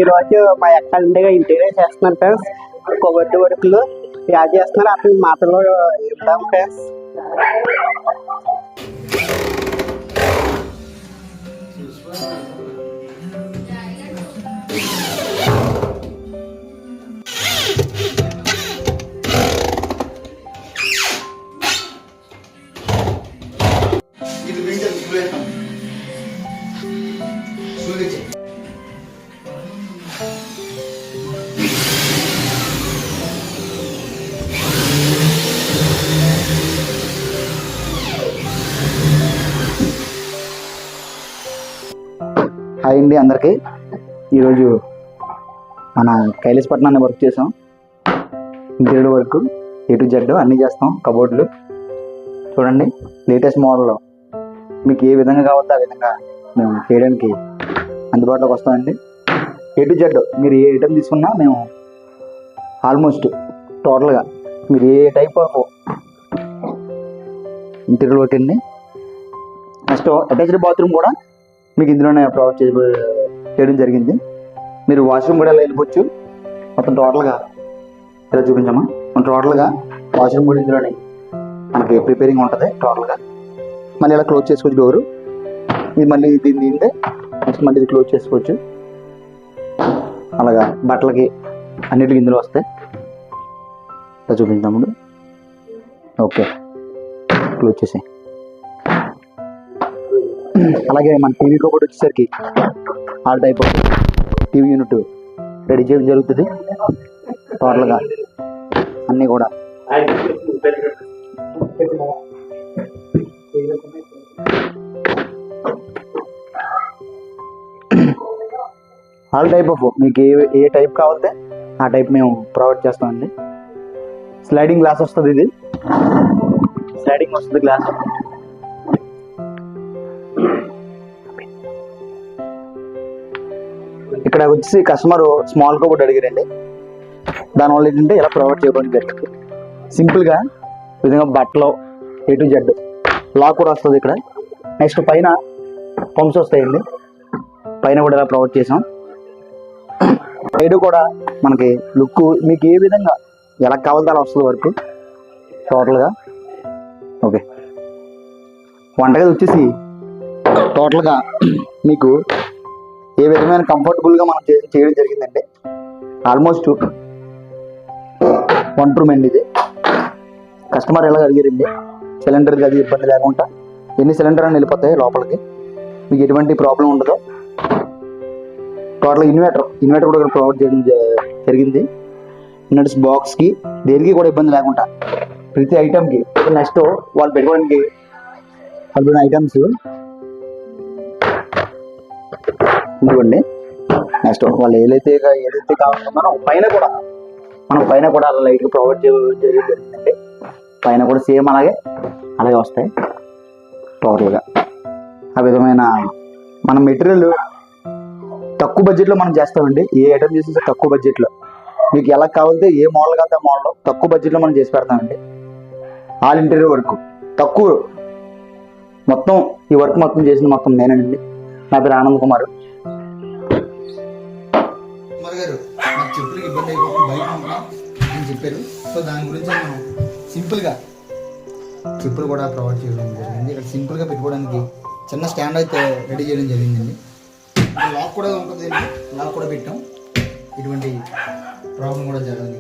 ఈరోజు మా అక్క ఇంటీరియర్ చేస్తున్నారు ఫ్రెండ్స్. కొబ్బరి వడుకులు యాడ్ చేస్తున్నారు. అతను మాటలో ఇద్దాం ఫ్రెండ్స్. హాయ్ అండి అందరికీ. ఈరోజు మన కైలాసపట్నాన్ని వర్క్ చేసాం. Interior work A to Z అన్నీ చేస్తాం. కబోర్డులు చూడండి, లేటెస్ట్ మోడల్లో మీకు ఏ విధంగా కావాలో ఆ విధంగా మేము చేయడానికి అందుబాటులోకి వస్తామండి. A to Z మీరు ఏ ఐటమ్ తీసుకున్నా మేము ఆల్మోస్ట్ టోటల్గా మీరు ఏ టైప్ ఆఫ్ ఇంటీరియర్ వర్క్ అండి. నెక్స్ట్ అటాచ్డ్ బాత్రూమ్ కూడా మీకు ఇందులోనే ప్రొవైడ్ చేయడం జరిగింది. మీరు వాష్రూమ్ కూడా ఇలా వెళ్ళిపోవచ్చు. మొత్తం టోటల్గా ఇలా చూపించమ్మా. టోటల్గా వాష్రూమ్ కూడా ఇందులోనే మనకి ప్రిపేరింగ్ ఉంటుంది. టోటల్గా మళ్ళీ ఇలా క్లోజ్ చేసుకోవచ్చు డోరు. ఇది మళ్ళీ దీందే నెక్స్ట్ మళ్ళీ ఇది క్లోజ్ చేసుకోవచ్చు. అలాగా బట్టలకి అన్నిటికి ఇందులో వస్తాయి. ఇలా చూపించాము. ఓకే, క్లోజ్ చేసి అలాగే మన టీవీ కబోర్డ్ వచ్చేసరికి all type of TV unit ready చేయడం జరుగుతుంది. టోటల్గా అన్నీ కూడా ఆల్ టైప్ ఆఫ్ మీకు ఏ టైప్ కావాలంటే ఆ టైప్ మేము ప్రొవైడ్ చేస్తామండి. స్లైడింగ్ గ్లాస్ వస్తుంది. ఇది స్లైడింగ్ వస్తుంది గ్లాస్. ఇక్కడ వచ్చి కస్టమర్ స్మాల్ కబోర్డ్ అడిగారండి. దానివల్ల ఏంటంటే ఇలా ప్రొవైడ్ చేయడం జరిగింది. సింపుల్గా విధంగా బట్టలు A to Z లాక్ కూడా వస్తుంది ఇక్కడ. నెక్స్ట్ పైన పంప్స్ వస్తాయండి. పైన కూడా ఇలా ప్రొవైడ్ చేసాం. సైడ్ కూడా మనకి లుక్ మీకు ఏ విధంగా ఎలా కావాలో అలా వస్తుంది వర్క్ టోటల్గా. ఓకే, వంటగది వచ్చేసి టోటల్గా మీకు ఏ విధమైన కంఫర్టబుల్గా మనం చేయడం జరిగిందండి. ఆల్మోస్ట్ 1 room అండి ఇది. కస్టమర్ ఎలా అడిగారండి, సిలిండర్కి అది ఇబ్బంది లేకుండా ఎన్ని సిలిండర్ అని వెళ్ళిపోతాయి లోపలికి, మీకు ఎటువంటి ప్రాబ్లం ఉండదు. టోటల్ ఇన్వర్టర్ కూడా ప్రొవైడ్ చేయడం జరిగింది. ఇన్వర్టర్స్ బాక్స్కి దేనికి కూడా ఇబ్బంది లేకుండా ప్రతి ఐటమ్కి. నెక్స్ట్ వాళ్ళు పెట్టుకోవడానికి వాళ్ళు ఐటమ్స్ ఇదిగోండి. నెక్స్ట్ వాళ్ళు ఏదైతే కావాలనుకున్నారో పైన కూడా అలా లైట్గా ప్రొవైడ్ జరిగిందండి. పైన కూడా సేమ్ అలాగే వస్తాయి టోటల్గా. ఆ విధమైన మన మెటీరియల్ తక్కువ బడ్జెట్లో మనం చేస్తామండి. ఏ ఐటమ్ చేస్తే తక్కువ బడ్జెట్లో మీకు ఎలా కావాలంటే ఏ మోడల్ కావాలంటే ఆ మోడల్ తక్కువ బడ్జెట్లో మనం చేసి పెడతామండి. ఆల్ ఇంటీరియర్ వర్క్ తక్కువ. మొత్తం ఈ వర్క్ మొత్తం చేసింది మొత్తం నేనండి. నా పేరు ఆనంద్ కుమార్ గారు. నాకు చెప్పులకి ఇబ్బంది అయిపోతుంది బయట అని చెప్పారు. సో దాని గురించి మనం సింపుల్గా చెప్పులు కూడా ప్రొవైడ్ చేయడం జరిగింది. ఇక్కడ సింపుల్గా పెట్టుకోవడానికి చిన్న స్టాండ్ అయితే రెడీ చేయడం జరిగిందండి. లాక్ కూడా ఉంటుంది. లాక్ కూడా పెట్టాం. ఇటువంటి ప్రాబ్లం కూడా జరగదు.